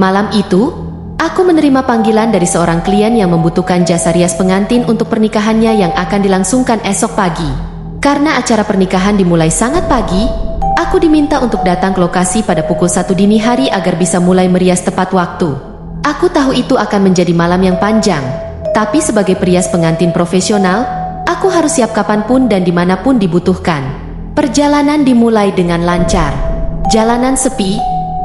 Malam itu, aku menerima panggilan dari seorang klien yang membutuhkan jasa rias pengantin untuk pernikahannya yang akan dilangsungkan esok pagi. Karena acara pernikahan dimulai sangat pagi, aku diminta untuk datang ke lokasi pada pukul 1 dini hari agar bisa mulai merias tepat waktu. Aku tahu itu akan menjadi malam yang panjang, tapi sebagai perias pengantin profesional, aku harus siap kapanpun dan dimanapun dibutuhkan. Perjalanan dimulai dengan lancar. Jalanan sepi,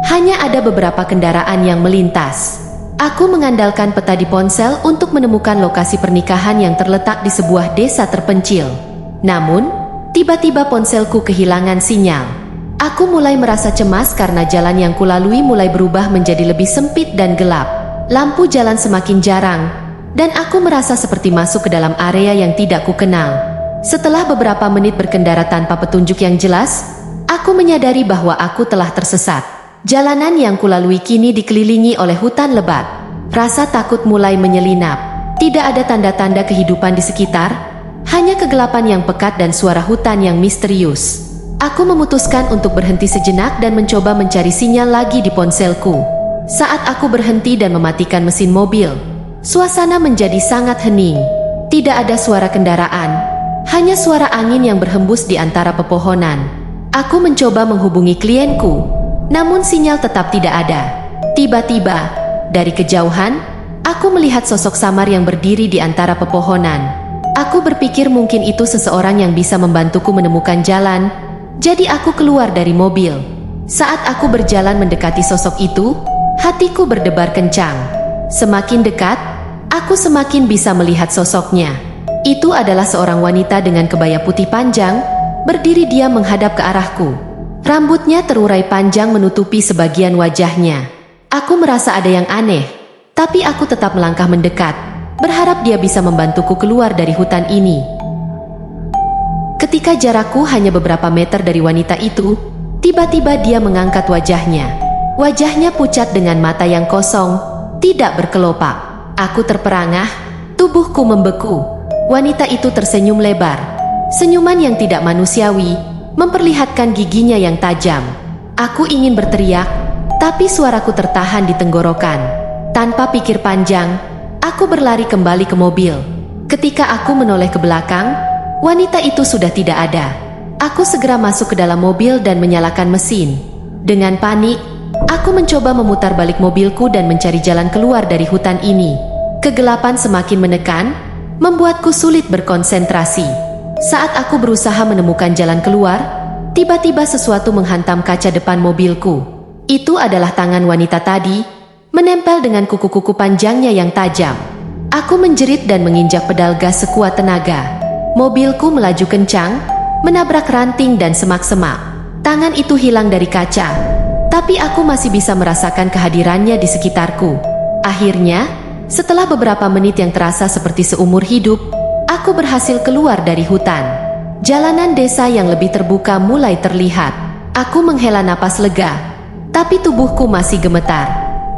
hanya ada beberapa kendaraan yang melintas. Aku mengandalkan peta di ponsel untuk menemukan lokasi pernikahan yang terletak di sebuah desa terpencil. Namun, tiba-tiba ponselku kehilangan sinyal. Aku mulai merasa cemas karena jalan yang kulalui mulai berubah menjadi lebih sempit dan gelap. Lampu jalan semakin jarang, dan aku merasa seperti masuk ke dalam area yang tidak kukenal. Setelah beberapa menit berkendara tanpa petunjuk yang jelas, aku menyadari bahwa aku telah tersesat. Jalanan yang kulalui kini dikelilingi oleh hutan lebat. Rasa takut mulai menyelinap. Tidak ada tanda-tanda kehidupan di sekitar, hanya kegelapan yang pekat dan suara hutan yang misterius. Aku memutuskan untuk berhenti sejenak dan mencoba mencari sinyal lagi di ponselku. Saat aku berhenti dan mematikan mesin mobil, suasana menjadi sangat hening. Tidak ada suara kendaraan, hanya suara angin yang berhembus di antara pepohonan. Aku mencoba menghubungi klienku, namun sinyal tetap tidak ada. Tiba-tiba, dari kejauhan, aku melihat sosok samar yang berdiri di antara pepohonan. Aku berpikir mungkin itu seseorang yang bisa membantuku menemukan jalan, jadi aku keluar dari mobil. Saat aku berjalan mendekati sosok itu, hatiku berdebar kencang. Semakin dekat, aku semakin bisa melihat sosoknya. Itu adalah seorang wanita dengan kebaya putih panjang, berdiri diam menghadap ke arahku. Rambutnya terurai panjang menutupi sebagian wajahnya. Aku merasa ada yang aneh, tapi aku tetap melangkah mendekat, berharap dia bisa membantuku keluar dari hutan ini. Ketika jarakku hanya beberapa meter dari wanita itu, tiba-tiba dia mengangkat wajahnya. Wajahnya pucat dengan mata yang kosong, tidak berkelopak. Aku terperangah, tubuhku membeku. Wanita itu tersenyum lebar. Senyuman yang tidak manusiawi, memperlihatkan giginya yang tajam. Aku ingin berteriak, tapi suaraku tertahan di tenggorokan. Tanpa pikir panjang, aku berlari kembali ke mobil. Ketika aku menoleh ke belakang, wanita itu sudah tidak ada. Aku segera masuk ke dalam mobil dan menyalakan mesin. Dengan panik, aku mencoba memutar balik mobilku dan mencari jalan keluar dari hutan ini. Kegelapan semakin menekan, membuatku sulit berkonsentrasi. Saat aku berusaha menemukan jalan keluar, tiba-tiba sesuatu menghantam kaca depan mobilku. Itu adalah tangan wanita tadi, menempel dengan kuku-kuku panjangnya yang tajam. Aku menjerit dan menginjak pedal gas sekuat tenaga. Mobilku melaju kencang, menabrak ranting dan semak-semak. Tangan itu hilang dari kaca, tapi aku masih bisa merasakan kehadirannya di sekitarku. Akhirnya, setelah beberapa menit yang terasa seperti seumur hidup, aku berhasil keluar dari hutan. Jalanan desa yang lebih terbuka mulai terlihat. Aku menghela napas lega, tapi tubuhku masih gemetar.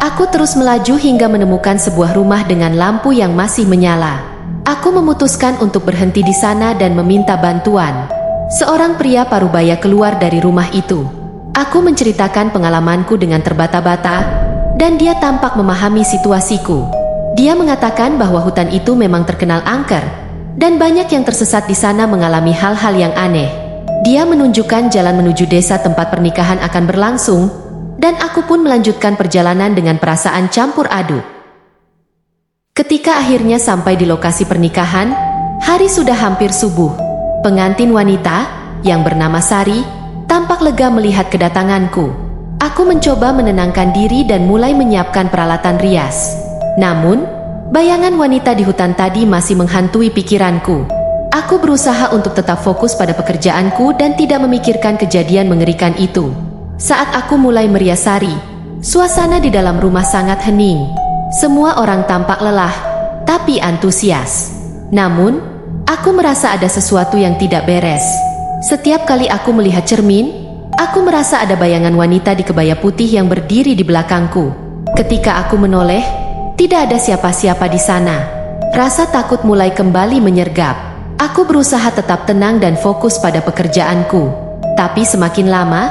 Aku terus melaju hingga menemukan sebuah rumah dengan lampu yang masih menyala. Aku memutuskan untuk berhenti di sana dan meminta bantuan. Seorang pria parubaya keluar dari rumah itu. Aku menceritakan pengalamanku dengan terbata-bata, dan dia tampak memahami situasiku. Dia mengatakan bahwa hutan itu memang terkenal angker, dan banyak yang tersesat di sana mengalami hal-hal yang aneh. Dia menunjukkan jalan menuju desa tempat pernikahan akan berlangsung, dan aku pun melanjutkan perjalanan dengan perasaan campur aduk. Ketika akhirnya sampai di lokasi pernikahan, hari sudah hampir subuh. Pengantin wanita, yang bernama Sari, tampak lega melihat kedatanganku. Aku mencoba menenangkan diri dan mulai menyiapkan peralatan rias. Namun, bayangan wanita di hutan tadi masih menghantui pikiranku. Aku berusaha untuk tetap fokus pada pekerjaanku dan tidak memikirkan kejadian mengerikan itu. Saat aku mulai merias Sari, suasana di dalam rumah sangat hening. Semua orang tampak lelah, tapi antusias. Namun, aku merasa ada sesuatu yang tidak beres. Setiap kali aku melihat cermin, aku merasa ada bayangan wanita di kebaya putih yang berdiri di belakangku. Ketika aku menoleh, tidak ada siapa-siapa di sana. Rasa takut mulai kembali menyergap. Aku berusaha tetap tenang dan fokus pada pekerjaanku. Tapi semakin lama,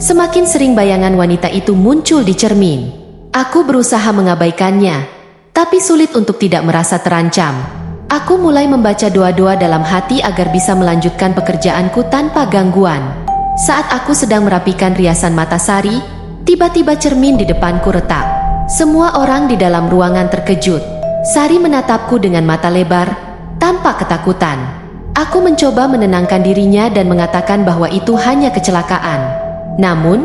semakin sering bayangan wanita itu muncul di cermin. Aku berusaha mengabaikannya, tapi sulit untuk tidak merasa terancam. Aku mulai membaca doa-doa dalam hati agar bisa melanjutkan pekerjaanku tanpa gangguan. Saat aku sedang merapikan riasan mata Sari, tiba-tiba cermin di depanku retak. Semua orang di dalam ruangan terkejut. Sari menatapku dengan mata lebar, tanpa ketakutan. Aku mencoba menenangkan dirinya dan mengatakan bahwa itu hanya kecelakaan. Namun,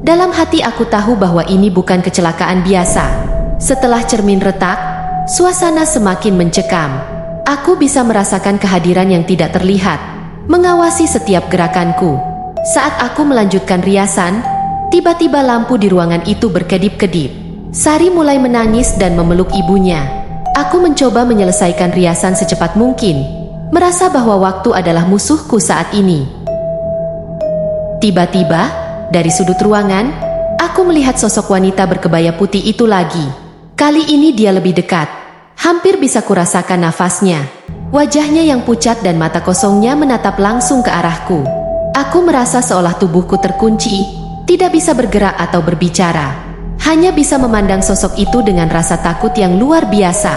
dalam hati aku tahu bahwa ini bukan kecelakaan biasa. Setelah cermin retak, suasana semakin mencekam. Aku bisa merasakan kehadiran yang tidak terlihat, mengawasi setiap gerakanku. Saat aku melanjutkan riasan, tiba-tiba lampu di ruangan itu berkedip-kedip. Sari mulai menangis dan memeluk ibunya. Aku mencoba menyelesaikan riasan secepat mungkin, merasa bahwa waktu adalah musuhku saat ini. Tiba-tiba, dari sudut ruangan, aku melihat sosok wanita berkebaya putih itu lagi. Kali ini dia lebih dekat. Hampir bisa kurasakan nafasnya. Wajahnya yang pucat dan mata kosongnya menatap langsung ke arahku. Aku merasa seolah tubuhku terkunci, tidak bisa bergerak atau berbicara. Hanya bisa memandang sosok itu dengan rasa takut yang luar biasa.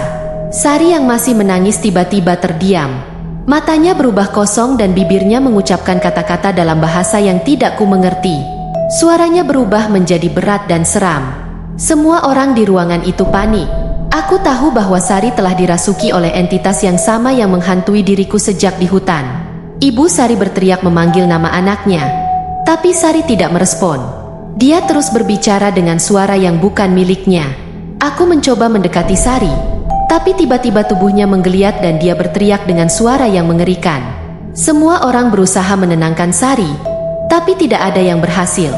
Sari yang masih menangis tiba-tiba terdiam. Matanya berubah kosong dan bibirnya mengucapkan kata-kata dalam bahasa yang tidak ku mengerti. Suaranya berubah menjadi berat dan seram. Semua orang di ruangan itu panik. Aku tahu bahwa Sari telah dirasuki oleh entitas yang sama yang menghantui diriku sejak di hutan. Ibu Sari berteriak memanggil nama anaknya, tapi Sari tidak merespon. Dia terus berbicara dengan suara yang bukan miliknya. Aku mencoba mendekati Sari, tapi tiba-tiba tubuhnya menggeliat dan dia berteriak dengan suara yang mengerikan. Semua orang berusaha menenangkan Sari, tapi tidak ada yang berhasil.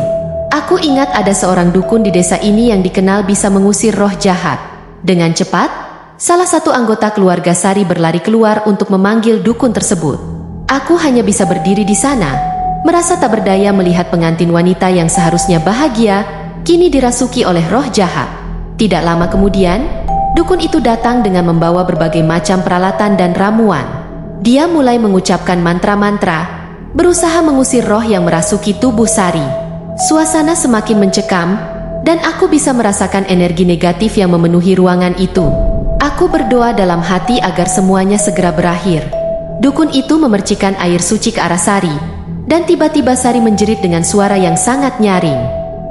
Aku ingat ada seorang dukun di desa ini yang dikenal bisa mengusir roh jahat. Dengan cepat, salah satu anggota keluarga Sari berlari keluar untuk memanggil dukun tersebut. Aku hanya bisa berdiri di sana, merasa tak berdaya melihat pengantin wanita yang seharusnya bahagia, kini dirasuki oleh roh jahat. Tidak lama kemudian, dukun itu datang dengan membawa berbagai macam peralatan dan ramuan. Dia mulai mengucapkan mantra-mantra, berusaha mengusir roh yang merasuki tubuh Sari. Suasana semakin mencekam, dan aku bisa merasakan energi negatif yang memenuhi ruangan itu. Aku berdoa dalam hati agar semuanya segera berakhir. Dukun itu memercikan air suci ke arah Sari, dan tiba-tiba Sari menjerit dengan suara yang sangat nyaring.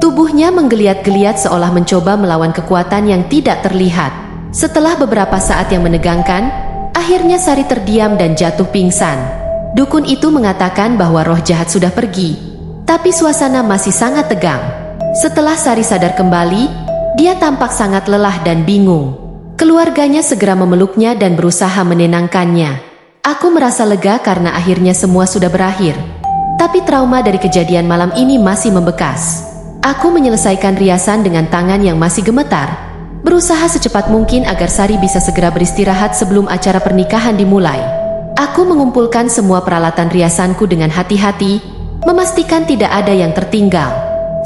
Tubuhnya menggeliat-geliat seolah mencoba melawan kekuatan yang tidak terlihat. Setelah beberapa saat yang menegangkan, akhirnya Sari terdiam dan jatuh pingsan. Dukun itu mengatakan bahwa roh jahat sudah pergi, tapi suasana masih sangat tegang. Setelah Sari sadar kembali, dia tampak sangat lelah dan bingung. Keluarganya segera memeluknya dan berusaha menenangkannya. Aku merasa lega karena akhirnya semua sudah berakhir. Tapi trauma dari kejadian malam ini masih membekas. Aku menyelesaikan riasan dengan tangan yang masih gemetar, berusaha secepat mungkin agar Sari bisa segera beristirahat sebelum acara pernikahan dimulai. Aku mengumpulkan semua peralatan riasanku dengan hati-hati, memastikan tidak ada yang tertinggal.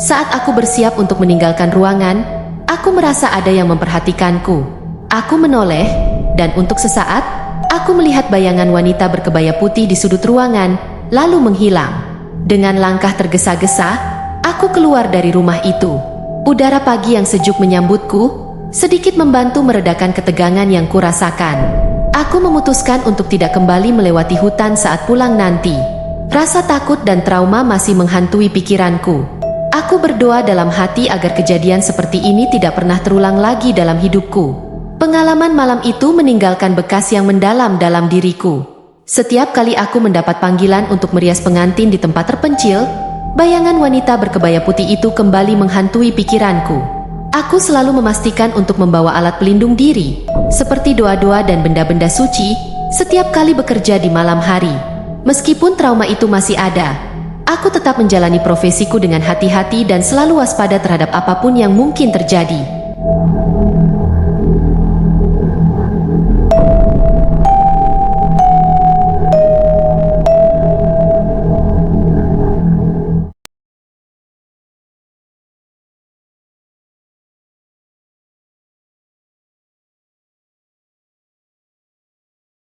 Saat aku bersiap untuk meninggalkan ruangan, aku merasa ada yang memperhatikanku. Aku menoleh, dan untuk sesaat, aku melihat bayangan wanita berkebaya putih di sudut ruangan, lalu menghilang. Dengan langkah tergesa-gesa, aku keluar dari rumah itu. Udara pagi yang sejuk menyambutku, sedikit membantu meredakan ketegangan yang kurasakan. Aku memutuskan untuk tidak kembali melewati hutan saat pulang nanti. Rasa takut dan trauma masih menghantui pikiranku. Aku berdoa dalam hati agar kejadian seperti ini tidak pernah terulang lagi dalam hidupku. Pengalaman malam itu meninggalkan bekas yang mendalam dalam diriku. Setiap kali aku mendapat panggilan untuk merias pengantin di tempat terpencil, bayangan wanita berkebaya putih itu kembali menghantui pikiranku. Aku selalu memastikan untuk membawa alat pelindung diri, seperti doa-doa dan benda-benda suci, setiap kali bekerja di malam hari. Meskipun trauma itu masih ada, aku tetap menjalani profesiku dengan hati-hati dan selalu waspada terhadap apapun yang mungkin terjadi.